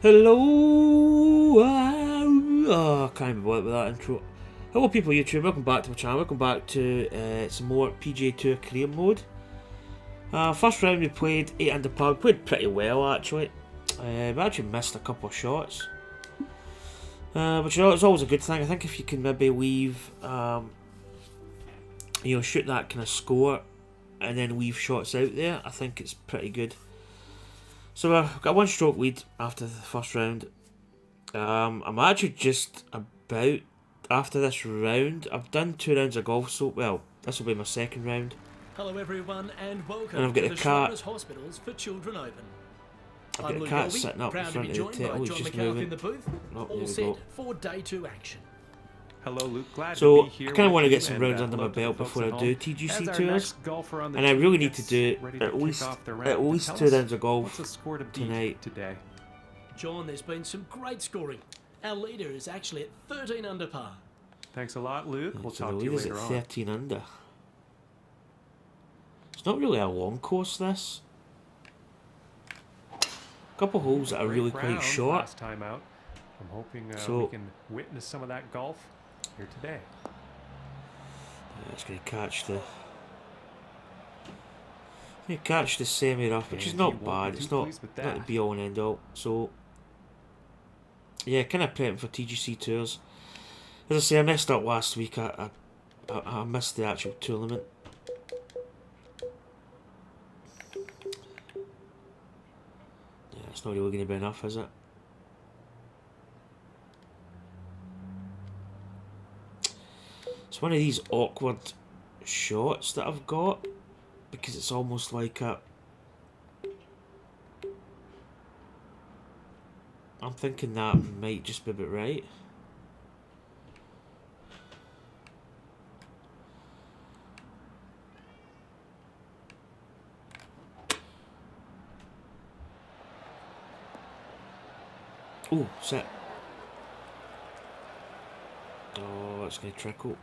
Hello! Oh, I can't even bother with that intro. Hello people of YouTube, welcome back to my channel, welcome back to some more PGA Tour career mode. First round we played 8 under par, we played pretty well actually. We actually missed a couple of shots. But you know, it's always a good thing. I think if you can maybe leave, shoot that kind of score and then leave shots out there, I think it's pretty good. So I've got a 1-stroke lead after the first round. I'm actually just about after this round. I've done 2 rounds of golf, so well, this will be my second round. Hello everyone and welcome And I've got to the the cat. Shriners Hospitals for Children Open. I've I'm got the Luke cat Elby, sitting up in proud to front be of the joined table, by he's John just McAuliffe moving. in the booth, Oh, there all we set go. for day 2 action. Hello, Luke. Glad So to be here. I kind of want to with get you some and, rounds under my hello to the belt folks before I at do home. TGC As our tours, next golfer on the and I team really need to gets do ready to at kick least off the round, two tell us, rounds of what's the golf score to beat tonight. today? John, there's been some great scoring. Our leader is actually at 13 under par. Thanks a lot, Luke. We'll So talk the to you lead is later at on. 13 under. It's not really a long course, this. A couple holes that are Great really quite round short. Last time out. I'm hoping So- we can witness some of that golf here today. It's going to catch the semi-rough, which is And not he won't bad. be It's too not pleased with the that. be all and end all. So yeah, kind of prepping for TGC tours. As I say, I messed up last week. I missed the actual tournament. Yeah, it's not really going to be enough, is it? It's one of these awkward shots that I've got because it's almost like a. I'm thinking that might just be about right. Oh, set. Oh, it's going to trickle.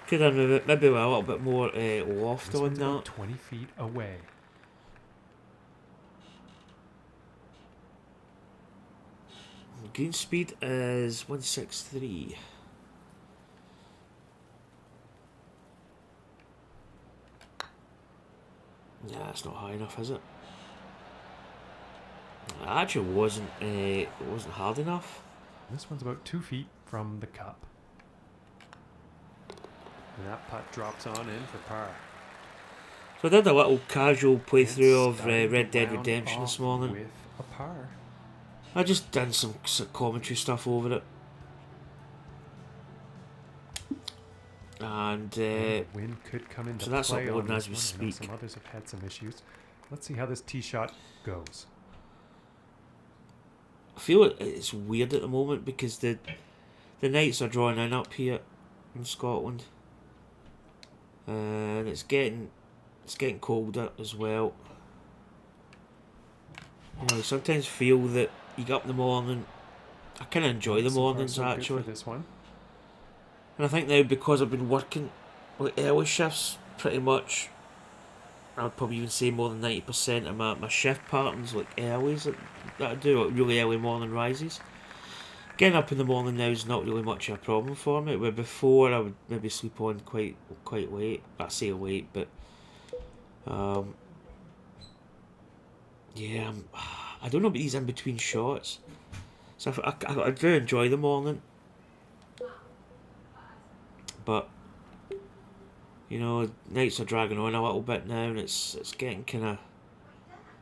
Could have maybe a little bit more loft This on one's about that. 20 feet away. Green speed is 163. Yeah, it's not high enough, is it? It actually wasn't. It wasn't hard enough. This one's about 2 feet from the cup. And that putt drops on in for par. So I did a little casual playthrough of Starting Red the Dead round Redemption this off morning. with a par. I just done some commentary stuff over it, and Wind could come into so that's play uploading on as this we one. I know speak. some others have had some issues. Let's see how this tee shot goes. I feel it's weird at the moment because the nights are drawing in up here in Scotland, and it's getting colder as well. You know, I sometimes feel that you get up in the morning. I kind of enjoy the So far, mornings so good actually, for this one. and I think now because I've been working like early shifts pretty much, I would probably even say more than 90% of my shift patterns like earlys that I do, like really early morning rises. Getting up in the morning now is not really much of a problem for me. Where before I would maybe sleep on quite late. I say late, but yeah, I don't know about these in between shots. So I do enjoy the morning, but you know, nights are dragging on a little bit now, and it's getting kind of.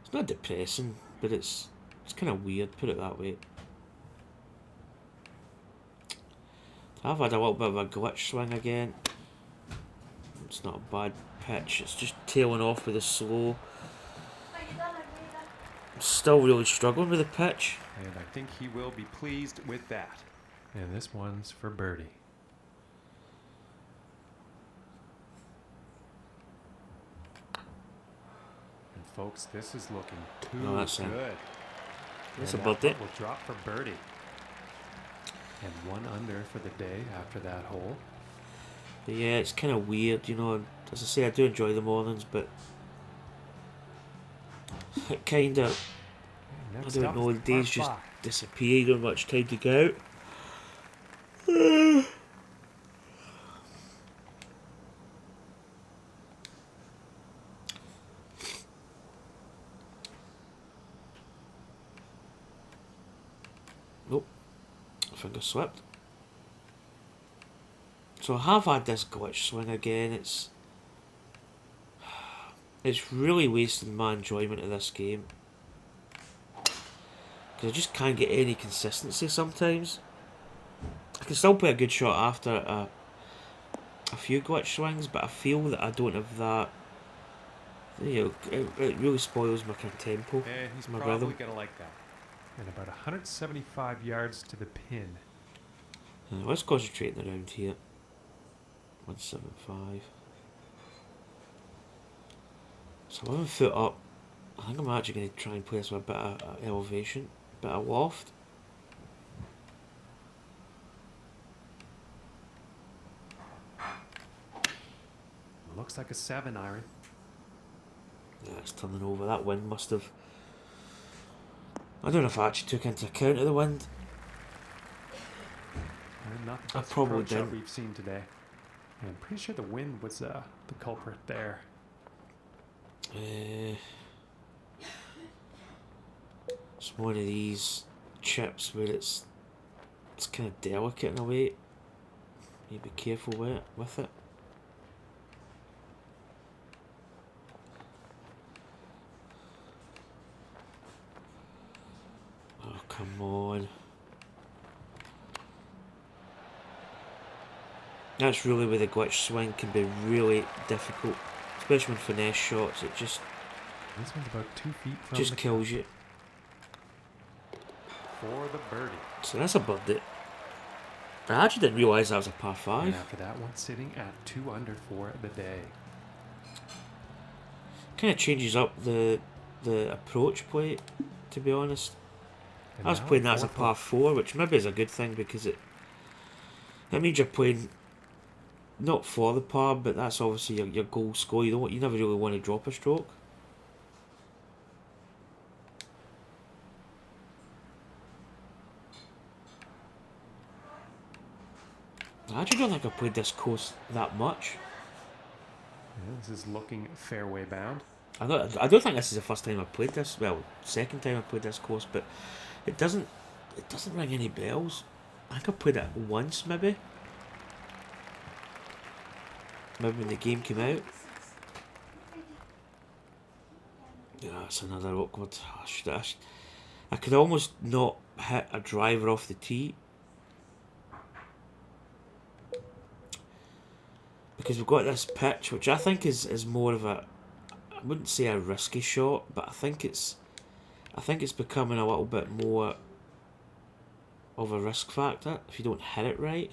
It's not depressing, but it's kind of weird. Put it that way. I've had a little bit of a glitch swing again. It's not a bad pitch. It's just tailing off with a slow. I'm still really struggling with the pitch. And I think he will be pleased with that. And this one's for birdie. And folks, this is looking too No, that's it. good. That's And about that it. putt will drop for birdie. And 1 under for the day after that hole. But yeah, it's kind of weird, you know. As I say, I do enjoy the mornings, but It kind of, I Next don't up know, is the the days par just five. disappear. You don't have much time to go out. Nope, finger slipped. So I have had this glitch swing again. It's really wasting my enjoyment of this game. Because I just can't get any consistency sometimes. I can still play a good shot after a few glitch swings, but I feel that I don't have that. You know, it really spoils my kind of tempo, And he's my probably rhythm. going to like that. And about 175 yards to the pin. Let's concentrate around here. 175. So 11 foot up. I think I'm actually going to try and play this with a bit of elevation, a bit of loft. Looks like a 7 iron. Yeah, it's turning over. That wind must have. I don't know if I actually took into account of the wind. And not the I best probably approach shot didn't. we've seen today. And I'm pretty sure the wind was the culprit there. It's one of these chips where it's kind of delicate in a way. You be careful with it. Oh, come on. That's really where the glitch swing can be really difficult. Especially with finesse shots, it just This one's about 2 feet from just the kills cup you. for the birdie. So that's a birdie. I actually didn't realise that was a par And 5. after that one, sitting at 2 under for the day. Kind of changes up the approach play, to be honest. And I was now playing the that as a fourth par hole. 4, which maybe is a good thing because it means you're playing not for the par, but that's obviously your goal score. You never really want to drop a stroke. I actually don't think I played this course that much. Yeah, this is looking fairway bound. I don't think this is the first time I played this. Well, second time I played this course, but it doesn't ring any bells. I think I played it once, maybe when the game came out. Yeah, that's another awkward. I could almost not hit a driver off the tee because we've got this pitch, which I think is more of a, I wouldn't say a risky shot, but I think it's becoming a little bit more of a risk factor if you don't hit it right.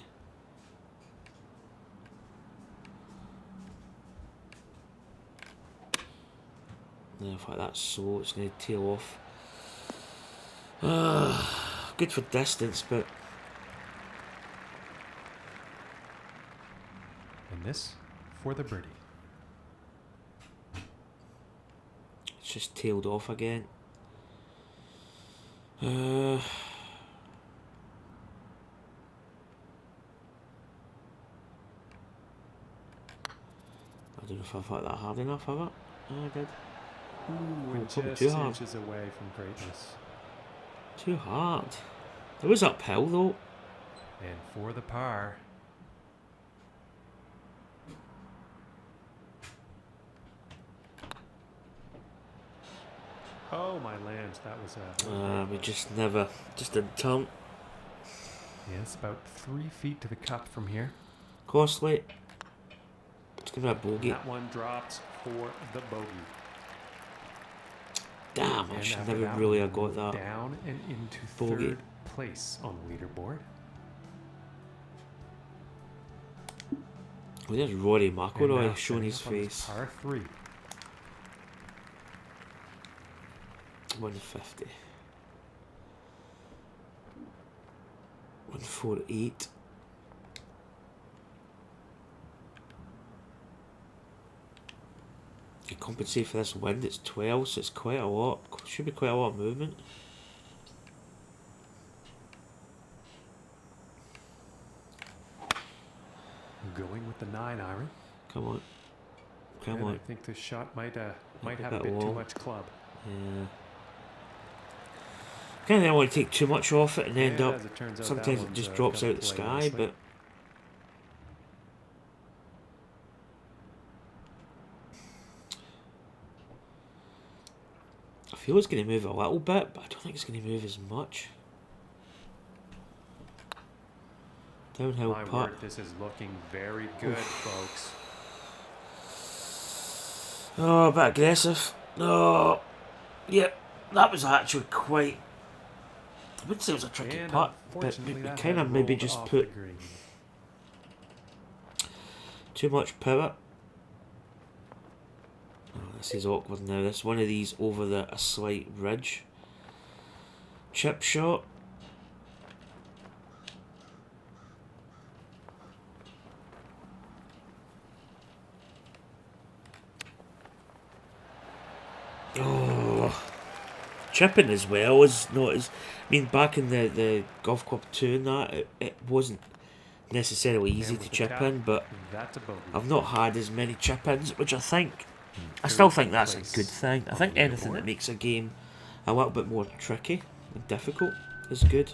Yeah, in fact, that's so it's going to tail off. Good for distance, but And this for the birdie. it's just tailed off again. I don't know if I've hit that hard enough, have I? Oh, I did. Ooh, and probably just too hard. inches away from greatness. Too hard. It was uphill though. And for the par. Oh, my lands. That was a... We just didn't turn. Yeah, it's about 3 feet to the cup from here. Costly. Let's give it a bogey. That one drops for the bogey. Damn, I And should after never that really one, have got moved that. down and into Bogey. 3rd place on the leaderboard. Well, there's Rory And McIlroy now showing setting his up on face. this par 3. 150. 148. You compensate for this wind, it's 12, so it's quite a lot. Should be quite a lot of movement. Going with the 9-iron. Come on. Come And on. I think this shot might have a bit bit too low. much club. Yeah. Kind of don't want to take too much off it and end And up. as it turns out, Sometimes that it just one's, drops gonna out the play sky, nicely. but. I feel it's going to move a little bit, but I don't think it's going to move as much. Downhill My putt. word, this is looking very good, folks. Oh, a bit aggressive. Oh, yeah, that was actually quite. I wouldn't say it was a tricky And putt, but unfortunately, we that kind had of maybe rolled just off put the green. too much power. Oh, this is awkward now. This one of these over a slight ridge. Chip shot. Oh, chipping as well is not as. I mean, back in the Golf Club 2 and that, it wasn't necessarily easy And to with the chip tap, in, but that's a bogey. I've not had as many chip ins, which I think. I Third still think that's a place good thing. I on think the anything that leaderboard. makes a game a little bit more tricky and difficult is good.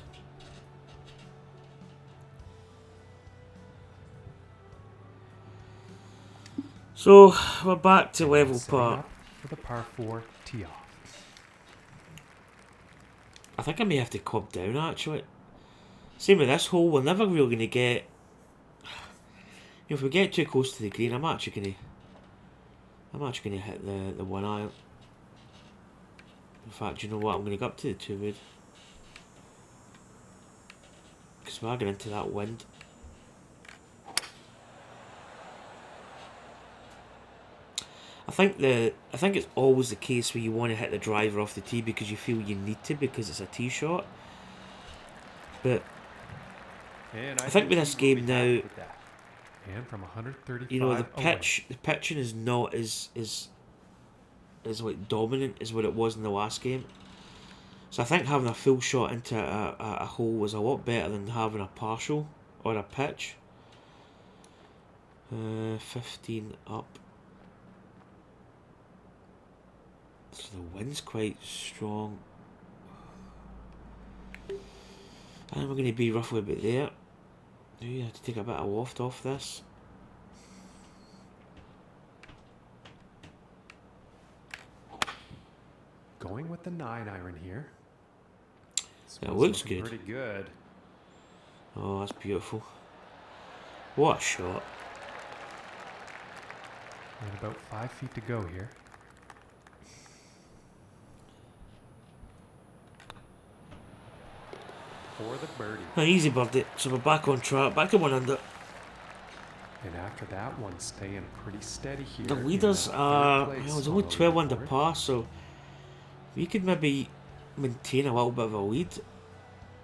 So we're back to level Setting par. up for the par 4 tee off. I think I may have to club down actually. Same with this hole, we're never really going to get. If we get too close to the green, I'm actually going to hit the 1-iron. In fact, you know what? I'm going to go up to the 2-wood. Because we're getting into that wind. I think it's always the case where you want to hit the driver off the tee because you feel you need to because it's a tee shot. But And I think with this he will game be happy now, with that. And from 135 you know, the away. pitching is not as like dominant as what it was in the last game. So I think having a full shot into a hole was a lot better than having a partial or a pitch. 15 up. So the wind's quite strong. And we're going to be roughly about there. Now you have to take a bit of waft off this. Going with the 9-iron here. This Yeah, it one's looks looking good. Pretty good. Oh, that's beautiful. What a shot. And about 5 feet to go here. For the birdie. An easy birdie. So we're back on track. Back to 1 under. And after that one, staying pretty steady here. The in leaders third are. place Well, it's on only the 12 under leaderboard. par, so we could maybe maintain a little bit of a lead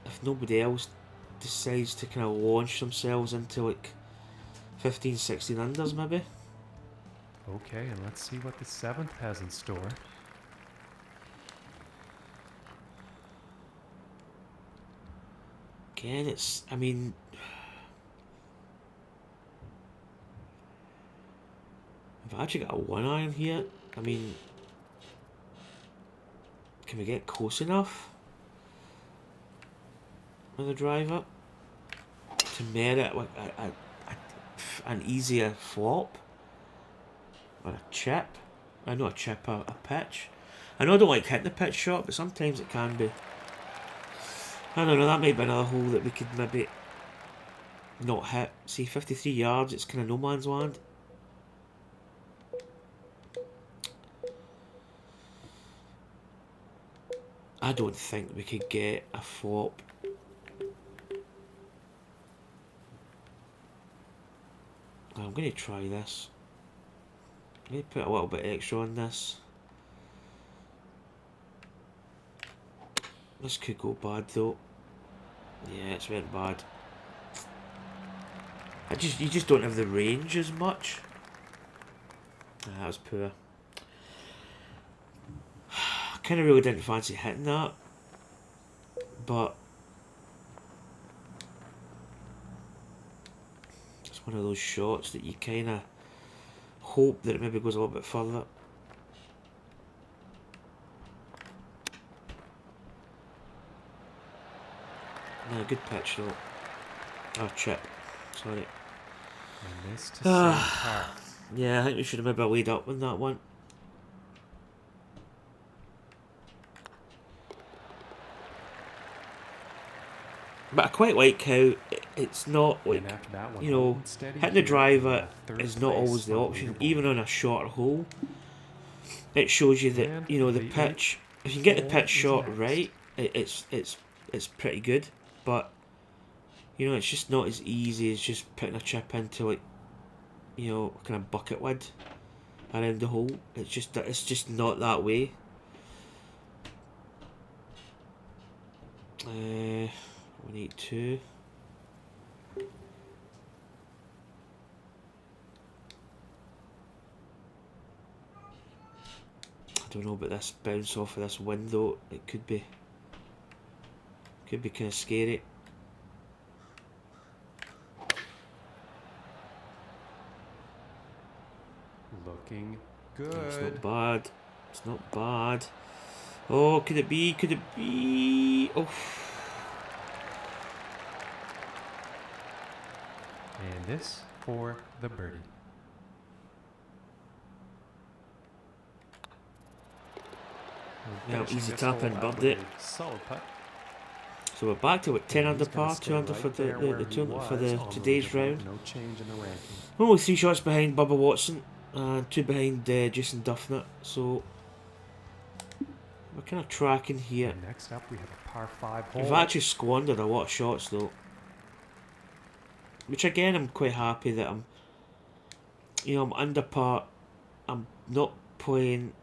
if nobody else decides to kind of launch themselves into like 15, 16 unders maybe. Okay, and let's see what the 7th has in store. Again, it's. I mean. I've actually got a 1-iron here. I mean. Can we get close enough with the driver to merit like an easier flop or a chip? I know a chip, a pitch. I know I don't like hitting the pitch shot, but sometimes it can be. I don't know, that might be another hole that we could maybe not hit. See, 53 yards, it's kind of no man's land. I don't think we could get a flop. I'm going to try this. I'm going to put a little bit extra on this. This could go bad though. Yeah, it's went bad. You just don't have the range as much. That was poor. kind of really didn't fancy hitting that, but it's one of those shots that you kind of hope that it maybe goes a little bit further. No, good pitch though. Oh, chip. Sorry. I missed to par. Yeah, I think we should have maybe laid up on that one. But I quite like how it's not like, And after that one, you know, holding steady hitting the here driver in third is not place always the on option, leaderboard. even on a short hole. It shows you that, And you know, the the pitch, if you can get the hole pitch is shot next. right, it's pretty good. But, you know, it's just not as easy as just putting a chip into, like, you know, kind of bucket lid around the hole. It's just not that way. 182. I don't know about this bounce off of this window. It could be kind of scary. Looking It's good. not bad. It's not bad. Oh, could it be? Could it be? Oh. And this for the birdie. Yeah, Finishing easy this tap hole in, out bumped with it. a solid putt. So we're back to what, 10 And under he's gonna par, stay 2 under right for the there where he tournament for was the on the today's leaderboard. round. No change in the ranking. Only 3 shots behind Bubba Watson and 2 behind Jason Duffnett. So we're kind of tracking here. And next up, we have a par 5 hole. We've actually squandered a lot of shots though, which again I'm quite happy that I'm under par. I'm not playing.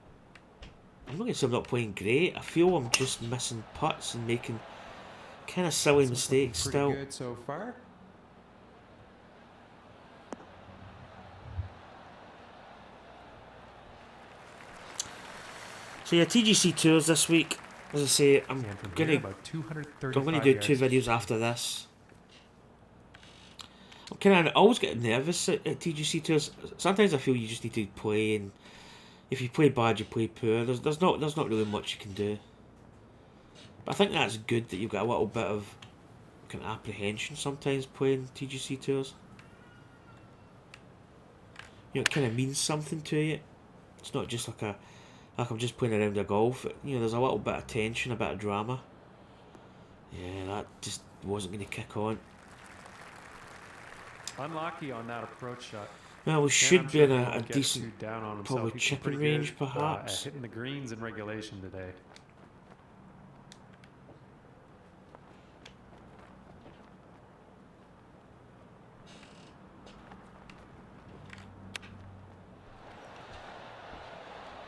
I'm not going to say I'm not playing great. I feel I'm just missing putts and making kind of silly This one's looking mistakes pretty still. good so far. So yeah, TGC tours this week. As I say, I'm And from gonna here, about 235 I'm gonna do 2 yards. videos after this. I'm kind of always getting nervous at TGC tours. Sometimes I feel you just need to play, and if you play bad, you play poor. There's not really much you can do. But I think that's good that you've got a little bit of kind of apprehension sometimes playing TGC tours. You know, it kind of means something to you. It's not just like I'm just playing around a golf. You know, there's a little bit of tension, a bit of drama. Yeah, that just wasn't going to kick on. Unlucky on that approach shot. Well, we And should I'm be sure in he a won't get decent, too down on himself. probably He's been chipping pretty range, good, perhaps. at hitting the greens in regulation today.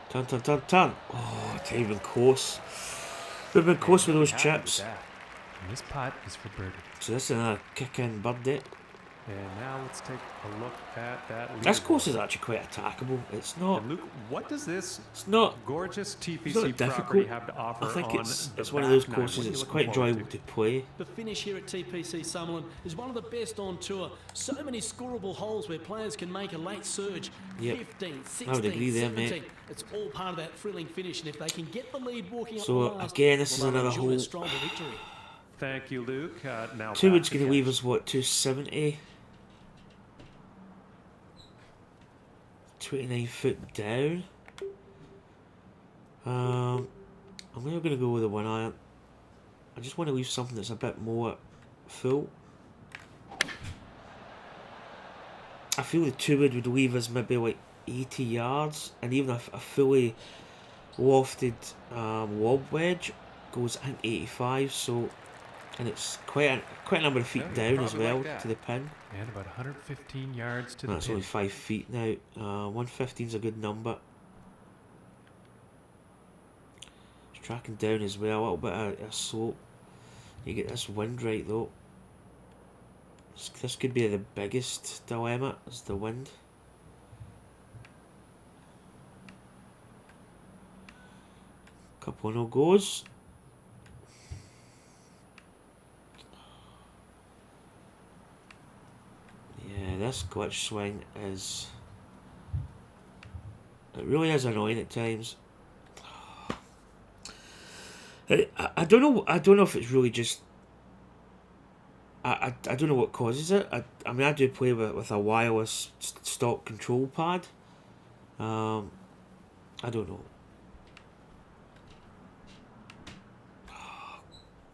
Turn, turn, turn, turn. Oh, it's even close. We've been close with those Happy with chips. that. And this putt is for birdie. So this is another kick-in birdie. And now let's take a look at that. This course leaderboard. is actually quite attackable. It's not. And Luke, what does this It's not. gorgeous It's TPC not property difficult. have to offer I think on it's the one of those back nine? courses What are you that's looking quite forward enjoyable to play. The finish here at TPC Summerlin is one of the best on tour. So many scoreable holes where players can make a late surge. Yep. 15, 16, I would agree there, 17. mate. It's all part of that thrilling finish, and if they can get the lead walking up So, the last, again, this is well, they'll another enjoy a hole. stroll to victory. Thank you, Luke. Now Two back wood's to going to Cash. leave us, what, 270? 29 foot down. I'm really going to go with a 1 iron. I just want to leave something that's a bit more full. I feel the 2 wood would leave us maybe like 80 yards, and even a fully lofted lob wedge goes, I think, 85. So, and it's quite a number of feet Yeah, you'd down as probably like well that. to the pin. And about 115 yards to That's the only pin. 5 feet now. 115 is a good number. It's tracking down as well, a little bit of a slope. You get this wind right though. This could be the biggest dilemma, is the wind. Couple of no goes. Yeah, this glitch swing is... It really is annoying at times. I don't know. I don't know if it's really just... I don't know what causes it. I mean, I do play with a wireless stock control pad. I don't know.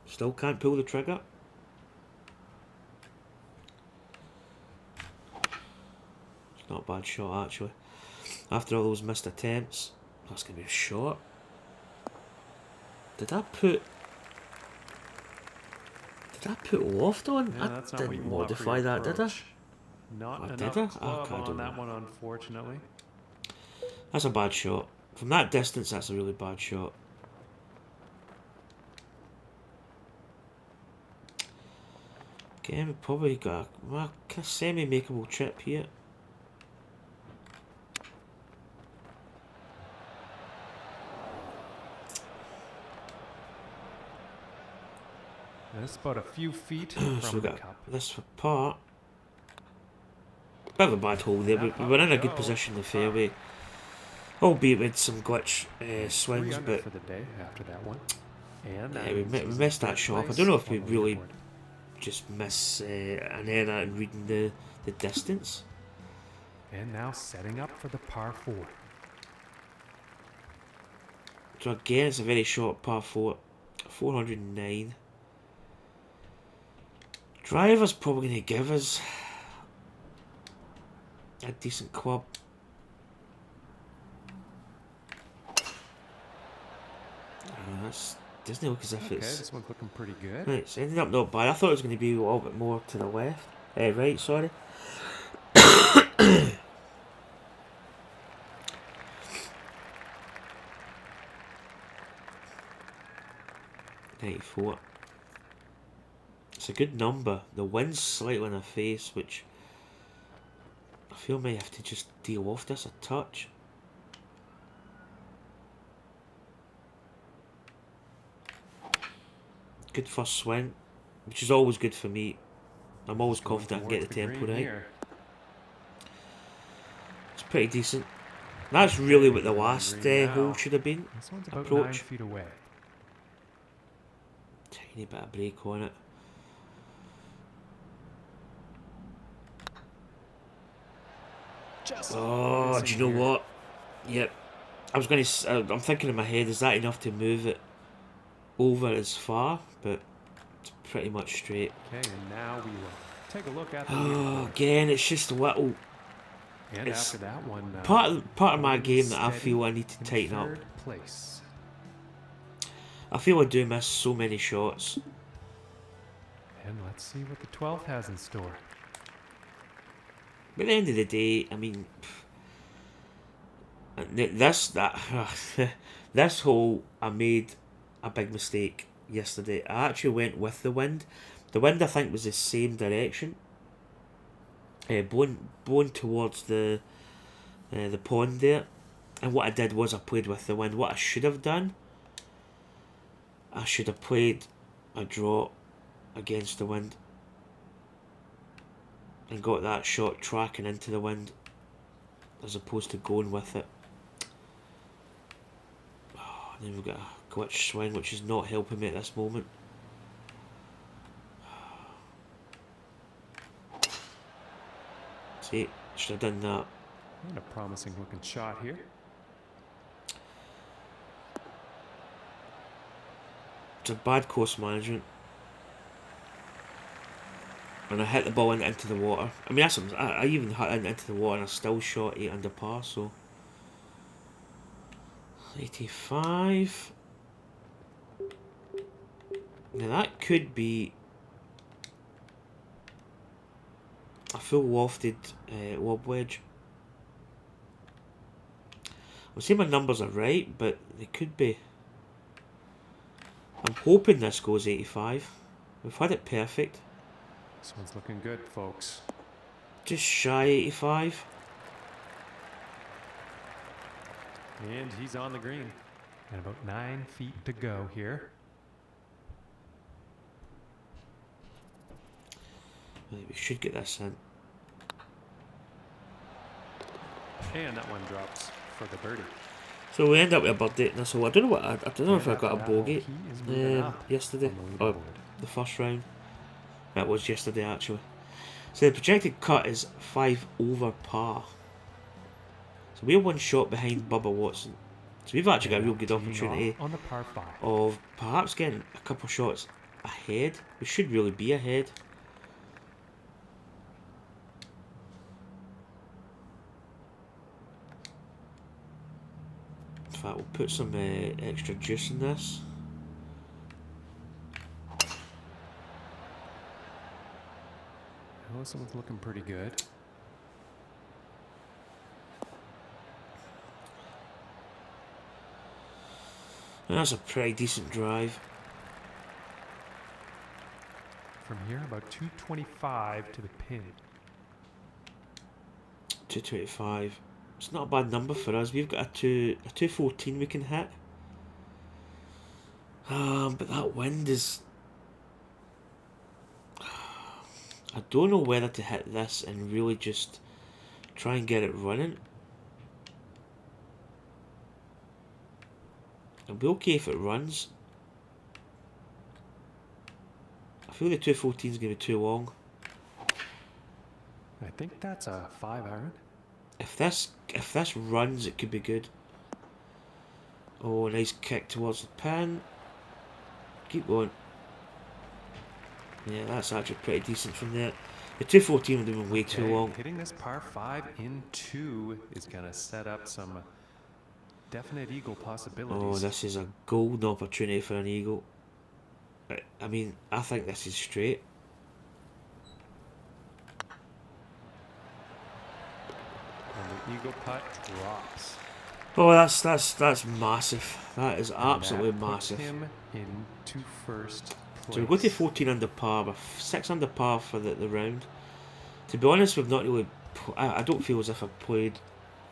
Still can't pull the trigger. It's not a bad shot, actually. After all those missed attempts, that's going to be a shot. Did I put loft on? Yeah, I that's not what you didn't want for modify your that, did I? approach. Not Oh, enough did I? club I on don't that know. one, unfortunately. That's a bad shot. From that distance, that's a really bad shot. Okay, we've probably got a semi-makeable chip here. This about a few feet So from we've the got cup. this for part. Bit of a bad hole there, but we were in a good Go. position in the fairway. Albeit with some glitch 3 swings, under but for the day after that one. And yeah, that we means he's missed in that third shot. I place don't know if we on the really leaderboard. just miss an error in reading the distance. And now setting up for the par 4. So again, it's a very short par 4. 409. Driver's probably going to give us a decent club. That doesn't look as if Okay, it's... this one's looking pretty good. Right, it's ended up not bad. I thought it was going to be a little bit more to the left. Right, sorry. .94. It's a good number. The wind's slightly in our face, which I feel may have to just deal off this a touch. Good first swing, which is always good for me. I'm always confident I can get the tempo right. Here. It's pretty decent. That's really what the Getting last green now. hole should have been. This one's about Approach. 9 feet away. Tiny bit of break on it. Just Oh, do you know what? Yep. I was going to. I'm thinking in my head, is that enough to move it over as far? But it's pretty much straight. Okay, and now we will take a look at the Oh, leaderboard. again, it's just a little. And it's after that one, Part of my holding game that I steady feel I need to in tighten up. third place. I feel I do miss so many shots. And let's see what the 12th has in store. But at the end of the day, I mean, this hole, I made a big mistake yesterday. I actually went with the wind. The wind, I think, was the same direction, blowing towards the pond there. And what I did was I played with the wind. What I should have done, I should have played a draw against the wind and got that shot tracking into the wind as opposed to going with it. Oh, and then we've got a glitch swing which is not helping me at this moment. See, should have done that. And a promising looking shot here. It's a bad course management. And I hit the ball into the water. I mean, that's I even hit it into the water and I still shot 8 under par, so 85. Now that could be a full wafted lob wedge. I'm saying my numbers are right, but they could be. I'm hoping this goes 85. We've had it perfect. This one's looking good, folks. Just shy 85. And he's on the green. And about 9 feet to go here. Right, we should get this in. And that one drops for the birdie. So we end up with a birdie in this hole. I don't know what I don't know if I And got a after that hole, bogey he is moving up yesterday on the or leaderboard. the first round. That was yesterday actually. So the projected cut is 5 over par. So we're 1 shot behind Bubba Watson. So we've actually got a real good Teeing opportunity off on the par 5. of perhaps getting a couple shots ahead. We should really be ahead. In fact, we'll put some extra juice in this. Oh, this one's looking pretty good. And that's a pretty decent drive. From here, about 225 to the pin. 225. It's not a bad number for us. We've got a 214 we can hit. But that wind is... I don't know whether to hit this and really just try and get it running. It'll be okay if it runs. I feel the 214 is going to be too long. I think that's a 5-iron. If this runs, it could be good. Oh, nice kick towards the pin. Keep going. Yeah, that's actually pretty decent from there. The 214 would have been way too long. Hitting this par 5 in 2 is going to set up some definite eagle possibilities. Oh, this is a golden opportunity for an eagle. I mean, I think this is straight. And the eagle putt drops. Oh, that's massive. That is absolutely And that puts massive. him into first place. So we go to 14 under par, with 6 under par for the round. To be honest, we've not really... I don't feel as if I've played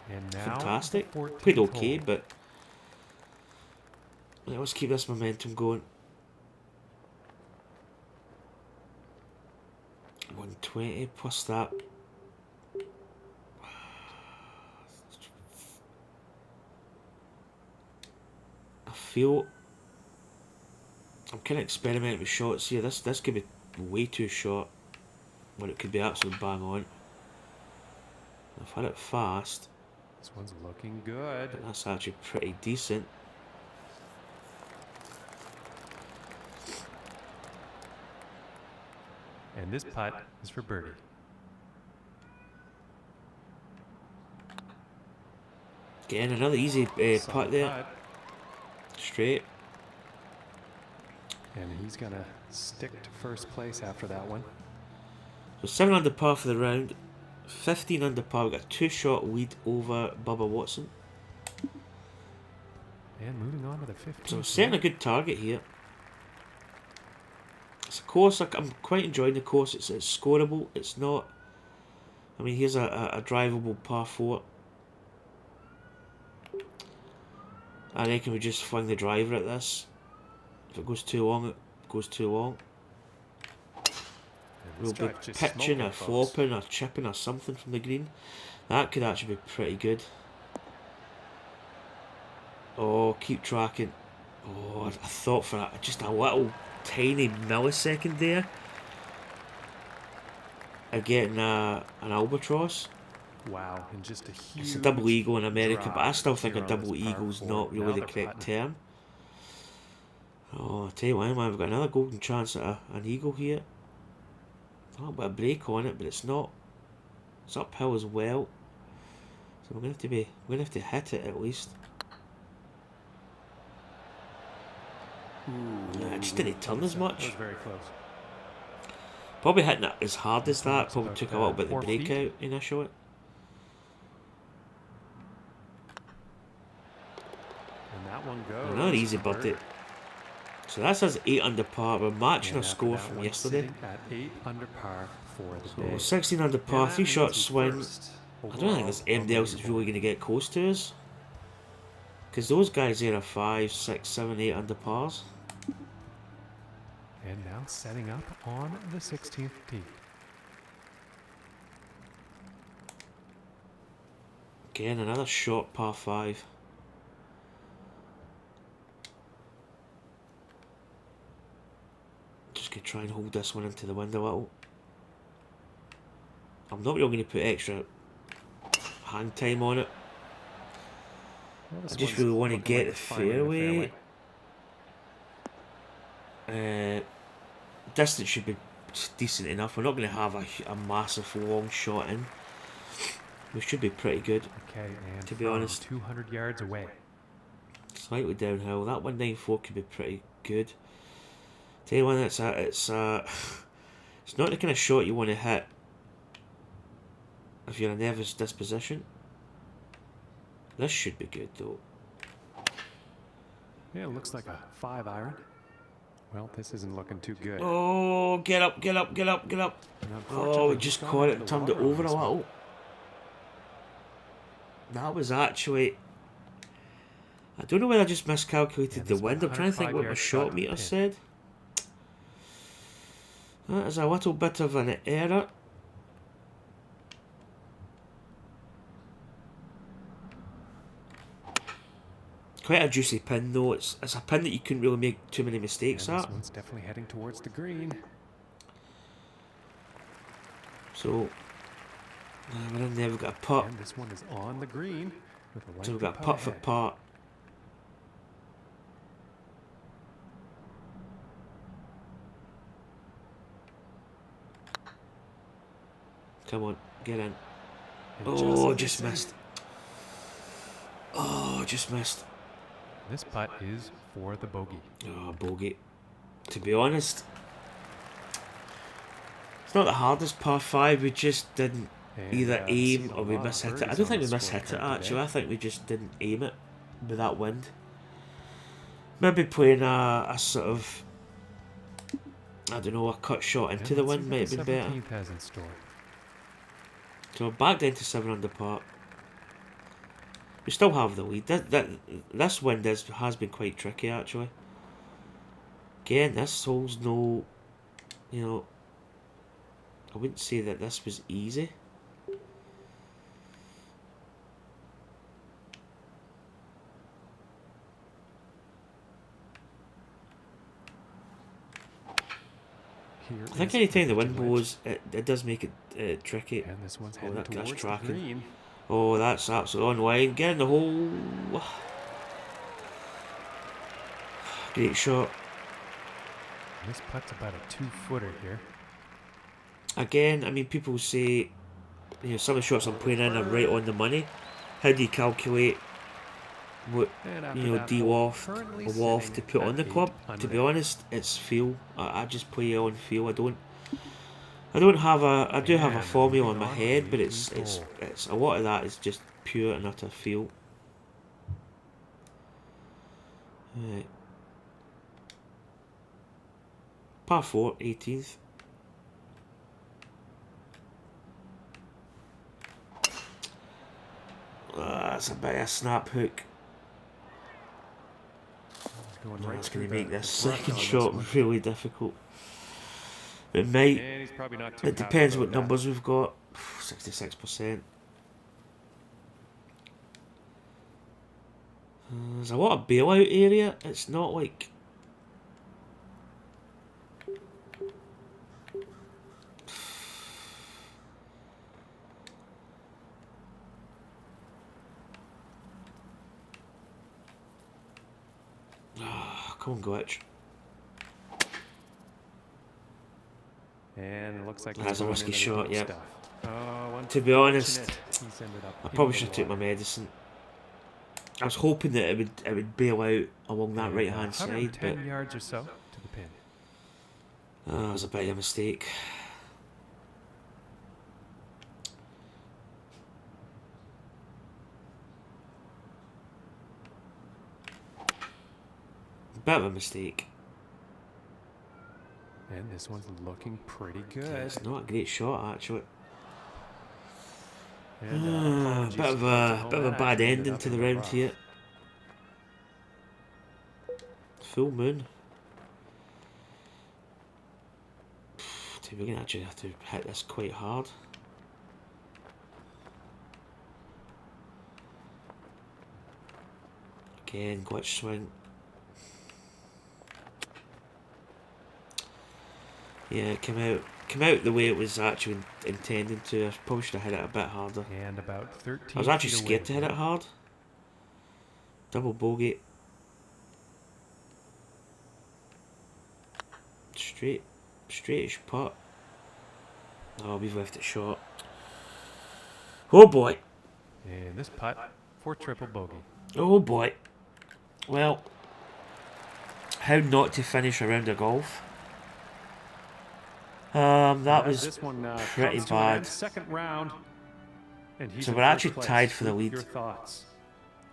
And now fantastic. the 14th Played okay, hole. but... Let's keep this momentum going. 120 plus that. I feel I'm kind of experimenting with shots here. This could be way too short, when it could be absolutely bang on. I've had it fast, This one's looking good. but that's actually pretty decent. And this putt is for birdie. Again, another easy putt Solid there. putt. Straight. And he's going to stick to first place after that one. So 7 under par for the round. 15 under par. We've got a 2-shot lead over Bubba Watson. And moving on to the 15th. So we're setting a good target here. It's a course, I'm quite enjoying the course. It's scoreable. It's not... I mean, here's a drivable par 4. I reckon we just fling the driver at this. If it goes too long, it goes too long. And We'll this be drive just pitching smoking, or folks. flopping or chipping or something from the green. That could actually be pretty good. Oh, keep tracking. Oh, I thought for just a little tiny millisecond there of getting an albatross. Wow, and just a huge It's a double eagle in America, but I drive still think a here on double this par eagle's 4. not really Now the they're correct putting. term. Oh, I tell you what, man, we've got another golden chance at an eagle here. A little bit of break on it, but it's not. It's uphill as well, so we're gonna have to hit it at least. Ooh, Yeah, it just didn't turn as that much. was very close. Probably hitting it as hard as that. It's Probably about, took a little bit of 4 the feet. breakout initially. And that one goes. Another easy for birdie. birdie. So that's us 8 under par. We're matching And our after score that from one, yesterday. sitting at 8 under par for the So day. 16 under par, And that 3 means shot he's swing. first I don't think there's overall anybody on else the that's really leaderboard. going to get close to us. Because those guys there are 5, 6, 7, 8 under pars. And now setting up on the 16th tee. Again, another short par 5. Just gonna try and hold this one into the wind a little. I'm not really going to put extra hang time on it. Well, I just really want to get the fairway. Distance should be decent enough. We're not going to have a massive long shot in. We should be pretty good. Okay, and to be honest, 200 yards away. Slightly downhill. That 194 could be pretty good. Tell you what, it's not the kind of shot you want to hit if you're in a nervous disposition. This should be good though. Yeah, it looks like a 5-iron. Well, this isn't looking too good. Oh, get up, get up, get up, get up. Oh, we just caught it and turned it over a little. That was actually... I don't know whether I just miscalculated the wind. I'm trying to think what my shot meter said. That is a little bit of an error. Quite a juicy pin though. It's a pin that you couldn't really make too many mistakes at. This one's definitely heading towards the green. So we're in there. We've got a putt. And this one is on the green. With a So we've got a putt for par. Come on, get in. Oh, just missed. Oh, just missed. This putt is for the bogey. Oh, bogey. To be honest, it's not the hardest par 5. We just didn't either aim or we mishit it. I don't think we mishit it actually. I think we just didn't aim it with that wind. Maybe playing a sort of, I don't know, a cut shot into the wind might have been better. So we're back down to 7 under par. We still have the lead. This wind has been quite tricky actually. Again, this hole's no, you know, I wouldn't say that this was easy. I think anytime the wind blows, it does make it tricky. And this one's oh, that's towards tracking. the green. Oh, that's absolutely online. Get in the hole. Great shot. This putt's about a 2-footer here. Again, I mean, people say, you know, some of the shots I'm playing in are right on the money. How do you calculate what, you know, de-waft or waft to put on the club? To be honest, it's feel. I just play on feel. I don't have a. I do have a formula in my head, but it's a lot of that is just pure and utter feel. Right. Par 4, 18th. That's a bit of a snap hook. That's going to make this second shot really difficult. It might. It depends what numbers we've got. 66%. There's a lot of bailout area. It's not like. Come on, glitch. And it looks like that's a risky shot, yeah. Oh, to be honest, I probably should have took my medicine. I was hoping that it would bail out along that right hand side, but 10 yards or so to the pin. That was a bit of a mistake. Bit of a mistake. And this one's looking pretty good. Yeah, it's not a great shot actually. And, bit of a bad ending to the round here. Full moon. We're going to actually have to hit this quite hard. Again, glitch swing. Yeah, come out the way it was actually intended to. I probably should have hit it a bit harder. And about 13 I was actually feet scared away to hit it here. hard. Double bogey. Straightish putt. Oh, we've left it short. Oh boy. And this putt for triple bogey. Oh boy. Well, how not to finish a round of golf? That was this one, pretty comes to an bad. end, second round. And he's So in we're first actually place. tied for the lead. Your thoughts?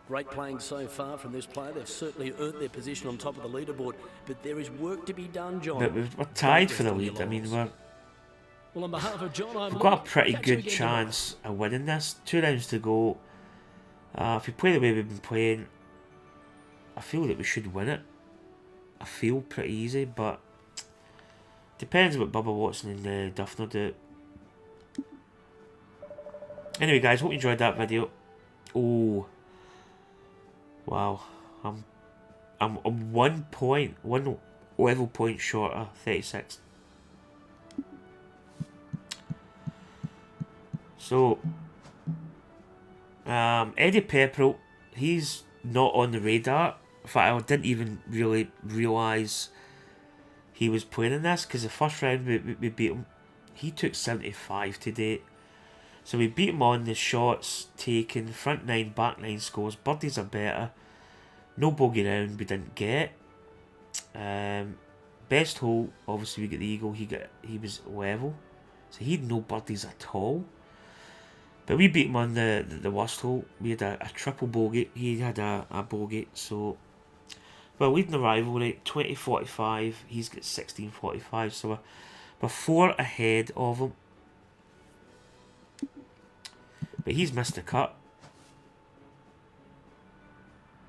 Great playing so far from this player. They've certainly earned their position on top of the leaderboard, but there is work to be done, John. But we're tied for the lead. I mean, Well, on behalf of John, I'm we've got a Mark. pretty Catch you good again tomorrow. chance of winning this. 2 rounds to go. If we play the way we've been playing, I feel that we should win it. I feel pretty easy, but depends what Bubba Watson and Duffner do. Anyway, guys, hope you enjoyed that video. Oh, wow! I'm 1 level point short of 36. So, Eddie Pepperell, he's not on the radar. In fact, I didn't even really realise he was playing in this, because the first round we beat him. He took 75 today. So we beat him on the shots taken, front 9, back 9 scores. Birdies are better. No bogey round we didn't get. Best hole, obviously we get the eagle. He was level. So he had no birdies at all. But we beat him on the worst hole. We had a triple bogey. He had a bogey. So we're leading the rivalry 20-45. He's got 16-45. So we're 4 ahead of him. But he's missed the cut.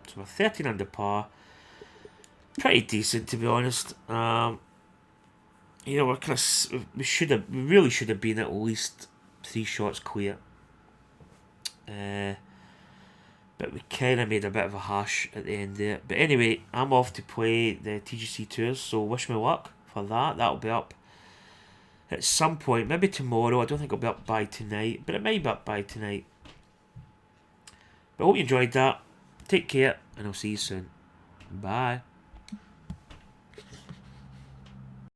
So we're 13 under par. Pretty decent, to be honest. You know, we really should have been at least 3 shots clear. But we kind of made a bit of a hash at the end there. But anyway, I'm off to play the TGC Tours, so wish me luck for that. That'll be up at some point, maybe tomorrow. I don't think it'll be up by tonight, but it might be up by tonight. But I hope you enjoyed that. Take care, and I'll see you soon. Bye.